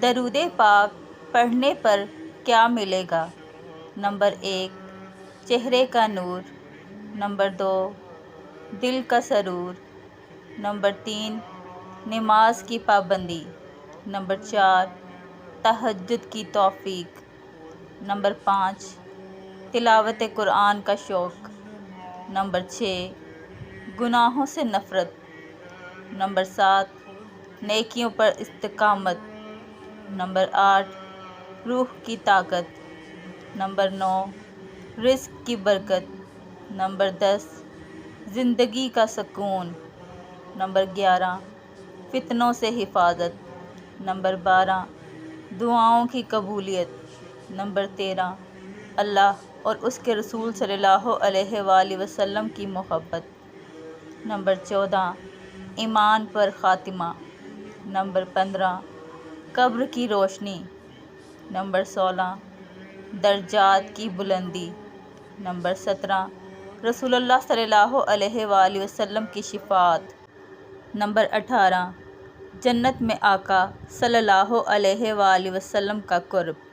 درود پاک پڑھنے پر کیا ملے گا؟ نمبر 1 چہرے کا نور، نمبر 2 دل کا سرور، نمبر 3 نماز کی پابندی، نمبر 4 تہجد کی توفیق، نمبر 5 تلاوت قرآن کا شوق، نمبر 6 گناہوں سے نفرت، نمبر 7 نیکیوں پر استقامت، نمبر 8 روح کی طاقت، نمبر 9 رزق کی برکت، نمبر 10 زندگی کا سکون، نمبر 11 فتنوں سے حفاظت، نمبر 12 دعاؤں کی قبولیت، نمبر 13 اللہ اور اس کے رسول صلی اللہ علیہ وآلہ وسلم کی محبت، نمبر 14 ایمان پر خاتمہ، نمبر 15 قبر کی روشنی، نمبر 16 درجات کی بلندی، نمبر 17 رسول اللہ صلی اللہ علیہ وآلہ وسلم کی شفاعت، نمبر 18 جنت میں آقا صلی اللہ علیہ وآلہ وسلم کا قرب۔